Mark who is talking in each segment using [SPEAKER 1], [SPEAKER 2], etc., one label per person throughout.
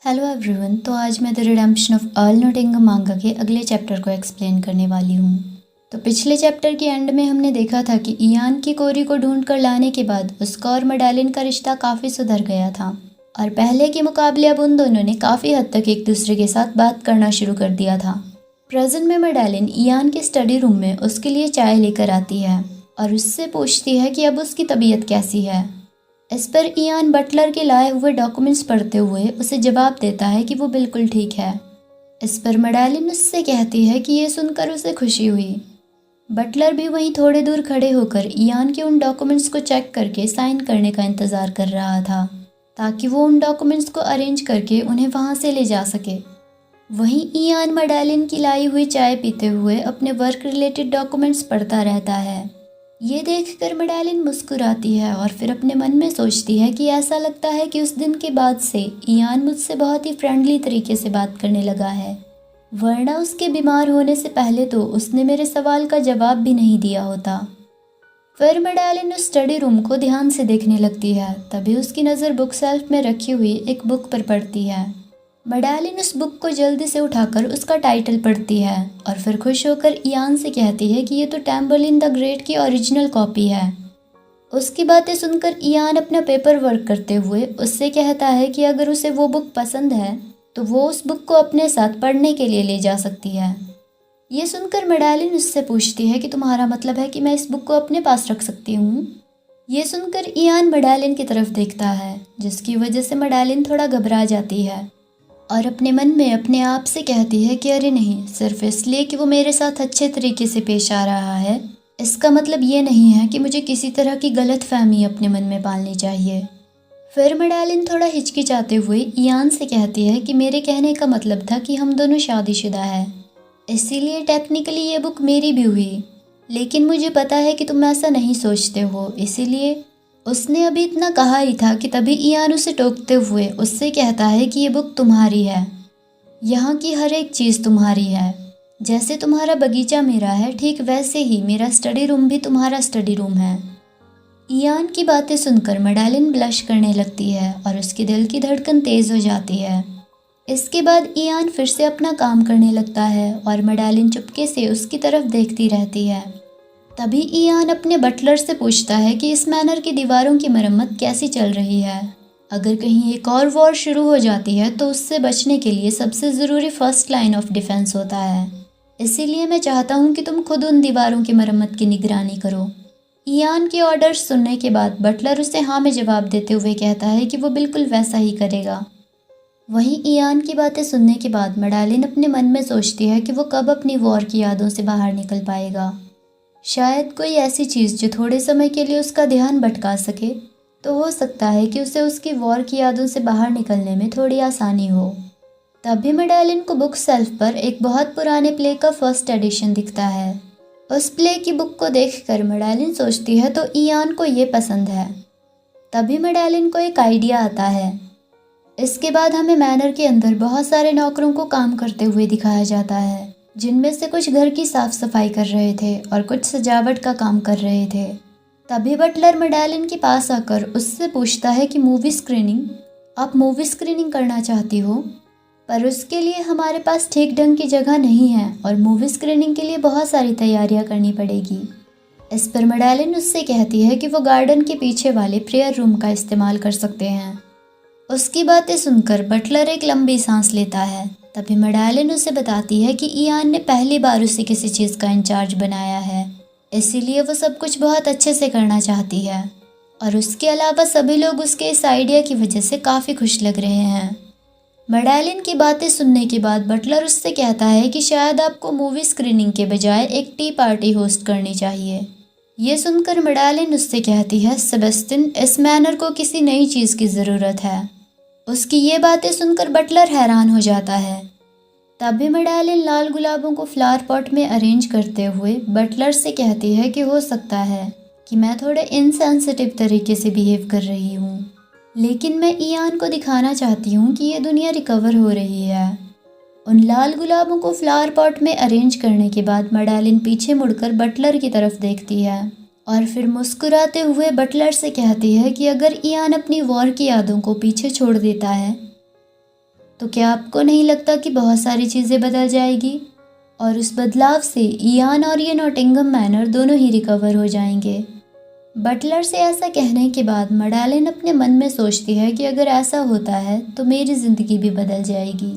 [SPEAKER 1] Hello everyone. तो आज मैं द रिडेम्पशन ऑफ अर्ल नोटिंघम मांगा के अगले चैप्टर को एक्सप्लेन करने वाली हूँ। तो पिछले चैप्टर के एंड में हमने देखा था कि इयान की कोरी को ढूंढ कर लाने के बाद उसका और मेडेलिन का रिश्ता काफ़ी सुधर गया था और पहले के मुकाबले अब उन दोनों ने काफ़ी हद तक एक दूसरे के साथ बात करना शुरू कर दिया था। प्रेजेंट में मेडेलिन इयान के स्टडी रूम में उसके लिए चाय लेकर आती है और उससे पूछती है कि अब उसकी तबीयत कैसी है। इस पर इयान बटलर के लाए हुए डॉक्यूमेंट्स पढ़ते हुए उसे जवाब देता है कि वो बिल्कुल ठीक है। इस पर मेडेलिन उससे कहती है कि ये सुनकर उसे खुशी हुई। बटलर भी वहीं थोड़े दूर खड़े होकर इयान के उन डॉक्यूमेंट्स को चेक करके साइन करने का इंतज़ार कर रहा था ताकि वो उन डॉक्यूमेंट्स को अरेंज करके उन्हें वहाँ से ले जा सके। वहीं इयान मेडेलिन की लाई हुई चाय पीते हुए अपने वर्क रिलेटेड डॉक्यूमेंट्स पढ़ता रहता है। ये देखकर मेडेलिन मुस्कुराती है और फिर अपने मन में सोचती है कि ऐसा लगता है कि उस दिन के बाद से इयान मुझसे बहुत ही फ्रेंडली तरीके से बात करने लगा है, वरना उसके बीमार होने से पहले तो उसने मेरे सवाल का जवाब भी नहीं दिया होता। फिर मेडेलिन उस स्टडी रूम को ध्यान से देखने लगती है। तभी उसकी नज़र बुक शेल्फ में रखी हुई एक बुक पर पड़ती है। मेडेलिन उस बुक को जल्दी से उठाकर उसका टाइटल पढ़ती है और फिर खुश होकर इयान से कहती है कि ये तो टैम्बरलिन द ग्रेट की ओरिजिनल कॉपी है। उसकी बातें सुनकर इयान अपना पेपर वर्क करते हुए उससे कहता है कि अगर उसे वो बुक पसंद है तो वो उस बुक को अपने साथ पढ़ने के लिए ले जा सकती है। ये सुनकर मेडेलिन उससे पूछती है कि तुम्हारा मतलब है कि मैं इस बुक को अपने पास रख सकती हूँ। ये सुनकर इयान मेडेलिन की तरफ देखता है, जिसकी वजह से मेडेलिन थोड़ा घबरा जाती है और अपने मन में अपने आप से कहती है कि अरे नहीं, सिर्फ इसलिए कि वो मेरे साथ अच्छे तरीके से पेश आ रहा है इसका मतलब ये नहीं है कि मुझे किसी तरह की गलत फहमी अपने मन में पालनी चाहिए। फिर मेडेलिन थोड़ा हिचकिचाते हुए इयान से कहती है कि मेरे कहने का मतलब था कि हम दोनों शादीशुदा है, इसीलिए टेक्निकली ये बुक मेरी भी हुई, लेकिन मुझे पता है कि तुम ऐसा नहीं सोचते हो, इसीलिए उसने अभी इतना कहा ही था कि तभी इयान उसे टोकते हुए उससे कहता है कि ये बुक तुम्हारी है, यहाँ की हर एक चीज़ तुम्हारी है। जैसे तुम्हारा बगीचा मेरा है, ठीक वैसे ही मेरा स्टडी रूम भी तुम्हारा स्टडी रूम है। इयान की बातें सुनकर मेडेलिन ब्लश करने लगती है और उसके दिल की धड़कन तेज़ हो जाती है। इसके बाद इयान फिर से अपना काम करने लगता है और मेडेलिन चुपके से उसकी तरफ देखती रहती है। तभी इयान अपने बटलर से पूछता है कि इस मैनर की दीवारों की मरम्मत कैसी चल रही है। अगर कहीं एक और वॉर शुरू हो जाती है तो उससे बचने के लिए सबसे ज़रूरी फर्स्ट लाइन ऑफ डिफेंस होता है, इसीलिए मैं चाहता हूँ कि तुम खुद उन दीवारों की मरम्मत की निगरानी करो। इयान के ऑर्डर सुनने के बाद बटलर उसे हाँ में जवाब देते हुए कहता है कि वो बिल्कुल वैसा ही करेगा। वहीं इयान की बातें सुनने के बाद मेडेलिन अपने मन में सोचती है कि वो कब अपनी वॉर की यादों से बाहर निकल पाएगा। शायद कोई ऐसी चीज़ जो थोड़े समय के लिए उसका ध्यान भटका सके, तो हो सकता है कि उसे उसकी वॉर की यादों से बाहर निकलने में थोड़ी आसानी हो। तभी मेडेलिन को बुक शेल्फ पर एक बहुत पुराने प्ले का फर्स्ट एडिशन दिखता है। उस प्ले की बुक को देखकर मेडेलिन सोचती है तो इयान को ये पसंद है। तभी मेडेलिन को एक आइडिया आता है। इसके बाद हमें मैनर के अंदर बहुत सारे नौकरों को काम करते हुए दिखाया जाता है, जिनमें से कुछ घर की साफ सफाई कर रहे थे और कुछ सजावट का काम कर रहे थे। तभी बटलर मेडेलिन के पास आकर उससे पूछता है कि आप मूवी स्क्रीनिंग करना चाहती हो, पर उसके लिए हमारे पास ठीक ढंग की जगह नहीं है और मूवी स्क्रीनिंग के लिए बहुत सारी तैयारियां करनी पड़ेगी। इस पर मेडेलिन उससे कहती है कि वो गार्डन के पीछे वाले प्रेयर रूम का इस्तेमाल कर सकते हैं। उसकी बातें सुनकर बटलर एक लंबी सांस लेता है। तभी मेडेलिन उसे बताती है कि इयान ने पहली बार उसे किसी चीज़ का इंचार्ज बनाया है, इसीलिए वो सब कुछ बहुत अच्छे से करना चाहती है और उसके अलावा सभी लोग उसके इस आइडिया की वजह से काफ़ी खुश लग रहे हैं। मेडेलिन की बातें सुनने के बाद बटलर उससे कहता है कि शायद आपको मूवी स्क्रीनिंग के बजाय एक टी पार्टी होस्ट करनी चाहिए। ये सुनकर मेडेलिन उससे कहती है, सेबेस्टियन, इस मैनर को किसी नई चीज़ की ज़रूरत है। उसकी ये बातें सुनकर बटलर हैरान हो जाता है। तभी मेडेलिन लाल गुलाबों को फ्लावर पॉट में अरेंज करते हुए बटलर से कहती है कि हो सकता है कि मैं थोड़े इनसेंसिटिव तरीके से बिहेव कर रही हूँ, लेकिन मैं इयान को दिखाना चाहती हूँ कि ये दुनिया रिकवर हो रही है। उन लाल गुलाबों को फ्लावर पॉट में अरेंज करने के बाद मेडेलिन पीछे मुड़कर बटलर की तरफ देखती है और फिर मुस्कुराते हुए बटलर से कहती है कि अगर इयान अपनी वॉर की यादों को पीछे छोड़ देता है तो क्या आपको नहीं लगता कि बहुत सारी चीज़ें बदल जाएगी और उस बदलाव से इयान और ये नॉटिंघम मैनर दोनों ही रिकवर हो जाएंगे। बटलर से ऐसा कहने के बाद मैडेलिन अपने मन में सोचती है कि अगर ऐसा होता है तो मेरी ज़िंदगी भी बदल जाएगी।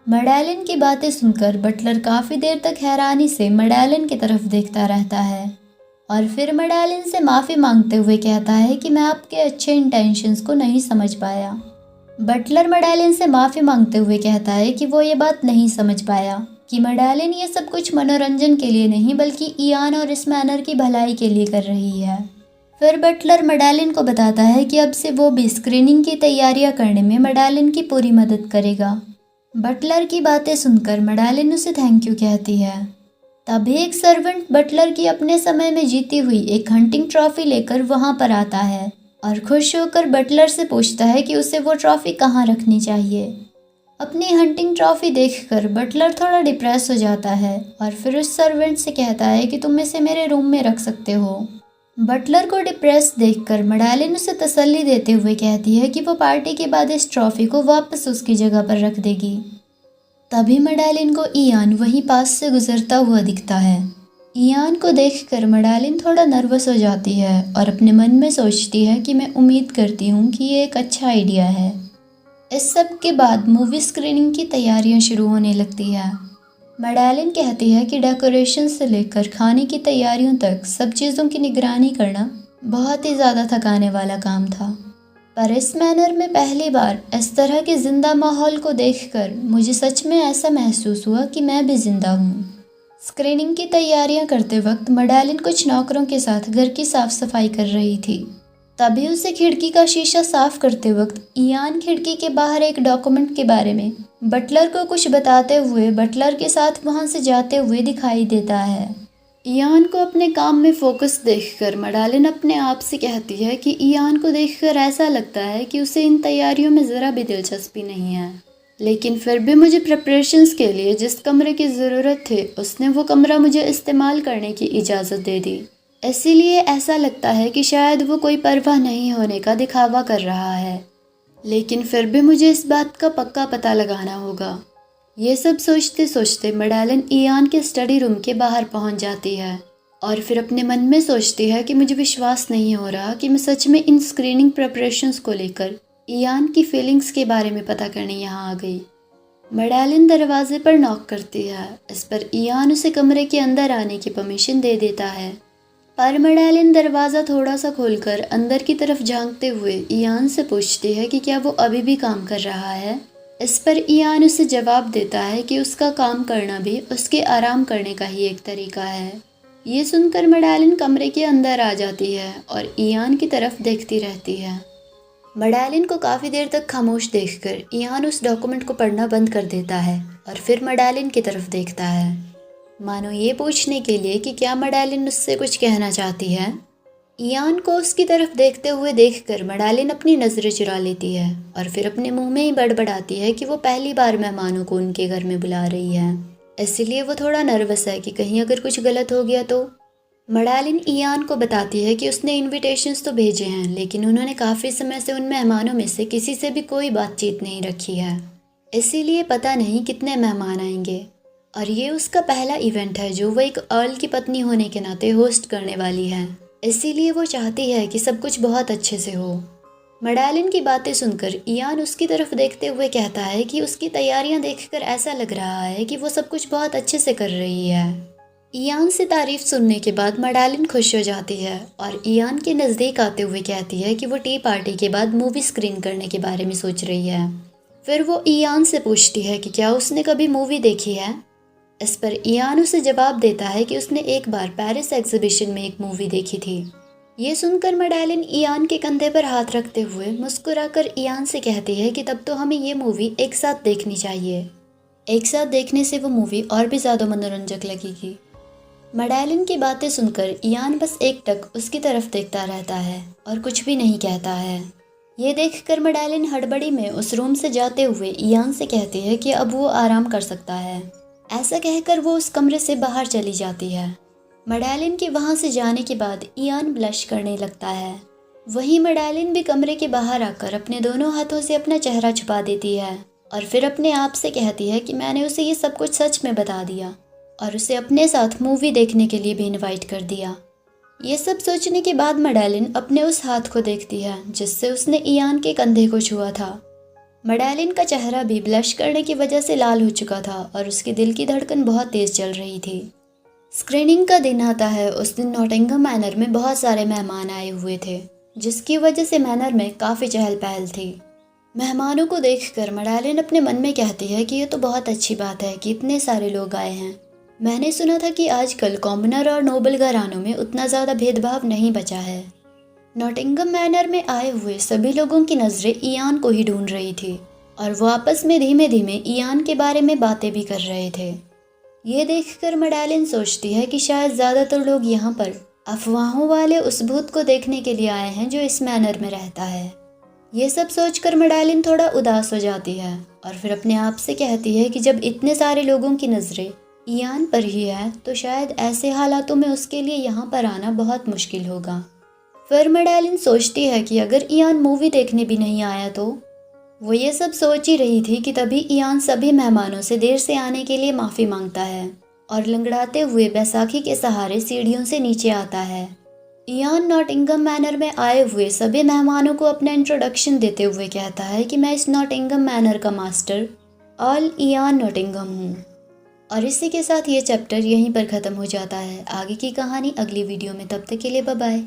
[SPEAKER 1] मैडेलिन की बातें सुनकर बटलर काफ़ी देर तक हैरानी से मैडेलिन की तरफ देखता रहता है और फिर मैडेलिन से माफ़ी मांगते हुए कहता है कि मैं आपके अच्छे इंटेंशंस को नहीं समझ पाया। बटलर मैडेलिन से माफ़ी मांगते हुए कहता है कि वो ये बात नहीं समझ पाया कि मैडेलिन ये सब कुछ मनोरंजन के लिए नहीं बल्कि इयान और इस मैनर की भलाई के लिए कर रही है। फिर बटलर मैडेलिन को बताता है कि अब से वो भी स्क्रीनिंग की तैयारियां करने में मैडेलिन की पूरी मदद करेगा। बटलर की बातें सुनकर मैडेलिन उसे थैंक यू कहती है। तभी एक सर्वेंट बटलर की अपने समय में जीती हुई एक हंटिंग ट्रॉफी लेकर वहां पर आता है और खुश होकर बटलर से पूछता है कि उसे वो ट्रॉफी कहाँ रखनी चाहिए। अपनी हंटिंग ट्रॉफी देखकर बटलर थोड़ा डिप्रेस हो जाता है और फिर उस सर्वेंट से कहता है कि तुम इसे मेरे रूम में रख सकते हो। बटलर को डिप्रेस देखकर मैडेलिन उसे तसल्ली देते हुए कहती है कि वो पार्टी के बाद इस ट्रॉफी को वापस उसकी जगह पर रख देगी। तभी मैडेलिन को इयान वहीं पास से गुजरता हुआ दिखता है। इयान को देखकर मैडेलिन थोड़ा नर्वस हो जाती है और अपने मन में सोचती है कि मैं उम्मीद करती हूँ कि ये एक अच्छा आइडिया है। इस सब के बाद मूवी स्क्रीनिंग की तैयारियां शुरू होने लगती है। मैडेलिन कहती है कि डेकोरेशन से लेकर खाने की तैयारियों तक सब चीज़ों की निगरानी करना बहुत ही ज़्यादा थकाने वाला काम था, पर इस मैनर में पहली बार इस तरह के ज़िंदा माहौल को देखकर मुझे सच में ऐसा महसूस हुआ कि मैं भी ज़िंदा हूँ। स्क्रीनिंग की तैयारियां करते वक्त मैडेलिन कुछ नौकरों के साथ घर की साफ सफाई कर रही थी। तभी उसे खिड़की का शीशा साफ करते वक्त इयान खिड़की के बाहर एक डॉक्यूमेंट के बारे में बटलर को कुछ बताते हुए बटलर के साथ वहां से जाते हुए दिखाई देता है। इयान को अपने काम में फोकस देखकर मैडेलिन अपने आप से कहती है कि इयान को देखकर ऐसा लगता है कि उसे इन तैयारियों में ज़रा भी दिलचस्पी नहीं है, लेकिन फिर भी मुझे प्रिपरेशंस के लिए जिस कमरे की ज़रूरत थी उसने वो कमरा मुझे इस्तेमाल करने की इजाज़त दे दी। इसीलिए ऐसा लगता है कि शायद वो कोई परवाह नहीं होने का दिखावा कर रहा है, लेकिन फिर भी मुझे इस बात का पक्का पता लगाना होगा। ये सब सोचते सोचते मैडेलिन इयान के स्टडी रूम के बाहर पहुंच जाती है और फिर अपने मन में सोचती है कि मुझे विश्वास नहीं हो रहा कि मैं सच में इन स्क्रीनिंग प्रिपरेशंस को लेकर इयान की फीलिंग्स के बारे में पता करने यहाँ आ गई। मैडेलिन दरवाजे पर नॉक करती है। इस पर इयान उसे कमरे के अंदर आने की परमिशन दे देता है, पर मैडेलिन दरवाज़ा थोड़ा सा खोलकर अंदर की तरफ झांकते हुए इयान से पूछती है कि क्या वो अभी भी काम कर रहा है। इस पर इयान उसे जवाब देता है कि उसका काम करना भी उसके आराम करने का ही एक तरीका है। ये सुनकर मैडेलिन कमरे के अंदर आ जाती है और इयान की तरफ देखती रहती है। मैडेलिन को काफ़ी देर तक खामोश देखकर इयान उस डॉक्यूमेंट को पढ़ना बंद कर देता है और फिर मैडेलिन की तरफ देखता है, मानो ये पूछने के लिए कि क्या मैडेलिन उससे कुछ कहना चाहती है। इयान को उसकी तरफ देखते हुए देखकर मैडेलिन अपनी नज़रें चुरा लेती है और फिर अपने मुंह में ही बड़बड़ाती है कि वो पहली बार मेहमानों को उनके घर में बुला रही है, इसलिए वो थोड़ा नर्वस है कि कहीं अगर कुछ गलत हो गया तो। मैडेलिन इयान को बताती है कि उसने इनविटेशंस तो भेजे हैं, लेकिन उन्होंने काफ़ी समय से उन मेहमानों में से किसी से भी कोई बातचीत नहीं रखी है, इसीलिए पता नहीं कितने मेहमान आएंगे और ये उसका पहला इवेंट है जो वो एक अर्ल की पत्नी होने के नाते होस्ट करने वाली है, इसीलिए वो चाहती है कि सब कुछ बहुत अच्छे से हो। मैडेलिन की बातें सुनकर इयान उसकी तरफ देखते हुए कहता है कि उसकी तैयारियां देखकर ऐसा लग रहा है कि वो सब कुछ बहुत अच्छे से कर रही है। इयान से तारीफ सुनने के बाद मैडेलिन खुश हो जाती है और इयान के नज़दीक आते हुए कहती है कि वो टी पार्टी के बाद मूवी स्क्रीन करने के बारे में सोच रही है। फिर वो इयान से पूछती है कि क्या उसने कभी मूवी देखी है। इस पर इयान उसे जवाब देता है कि उसने एक बार पेरिस एग्जीबिशन में एक मूवी देखी थी। ये सुनकर मैडेलिन इयान के कंधे पर हाथ रखते हुए मुस्कुराकर इयान से कहती है कि तब तो हमें ये मूवी एक साथ देखनी चाहिए, एक साथ देखने से वो मूवी और भी ज़्यादा मनोरंजक लगेगी। मैडेलिन की बातें सुनकर इयान बस एकटक उसकी तरफ देखता रहता है और कुछ भी नहीं कहता है। ये देखकर मैडेलिन हड़बड़ी में उस रूम से जाते हुए इयान से कहती है कि अब वो आराम कर सकता है। ऐसा कहकर वो उस कमरे से बाहर चली जाती है। मैडेलिन के वहाँ से जाने के बाद इयान ब्लश करने लगता है। वहीं मैडेलिन भी कमरे के बाहर आकर अपने दोनों हाथों से अपना चेहरा छुपा देती है। और फिर अपने आप से कहती है कि मैंने उसे ये सब कुछ सच में बता दिया और उसे अपने साथ मूवी देखने के लिए भी इनवाइट कर दिया। ये सब सोचने के बाद मैडेलिन अपने उस हाथ को देखती है जिससे उसने इयान के कंधे को छुआ था। मैडेलिन का चेहरा भी ब्लश करने की वजह से लाल हो चुका था और उसके दिल की धड़कन बहुत तेज चल रही थी। स्क्रीनिंग का दिन आता है। उस दिन नॉटिंघम मैनर में बहुत सारे मेहमान आए हुए थे, जिसकी वजह से मैनर में काफ़ी चहल पहल थी। मेहमानों को देखकर मैडेलिन अपने मन में कहती है कि ये तो बहुत अच्छी बात है कि इतने सारे लोग आए हैं। मैंने सुना था कि आजकल कॉमनर और नोबल घरानों में उतना ज़्यादा भेदभाव नहीं बचा है। नॉटिंघम मैनर में आए हुए सभी लोगों की नज़रें इयान को ही ढूंढ रही थी और वो आपस में धीमे धीमे इयान के बारे में बातें भी कर रहे थे। ये देखकर मैडेलिन सोचती है कि शायद ज़्यादातर लोग यहाँ पर अफवाहों वाले उस भूत को देखने के लिए आए हैं जो इस मैनर में रहता है। ये सब सोचकर मैडेलिन थोड़ा उदास हो जाती है और फिर अपने आप से कहती है कि जब इतने सारे लोगों की नज़रें इयान पर ही है तो शायद ऐसे हालातों में उसके लिए यहाँ पर आना बहुत मुश्किल होगा। फिर मैडेलिन सोचती है कि अगर इयान मूवी देखने भी नहीं आया तो। वो ये सब सोच ही रही थी कि तभी इयान सभी मेहमानों से देर से आने के लिए माफ़ी मांगता है और लंगड़ाते हुए बैसाखी के सहारे सीढ़ियों से नीचे आता है। इयान नॉटिंघम मैनर में आए हुए सभी मेहमानों को अपना इंट्रोडक्शन देते हुए कहता है कि मैं इस नॉटिंघम मैनर का मास्टर ऑल इयान नॉटिंघम हूँ। और इसी के साथ ये चैप्टर यहीं पर ख़त्म हो जाता है। आगे की कहानी अगली वीडियो में, तब तक के लिए बाय बाय।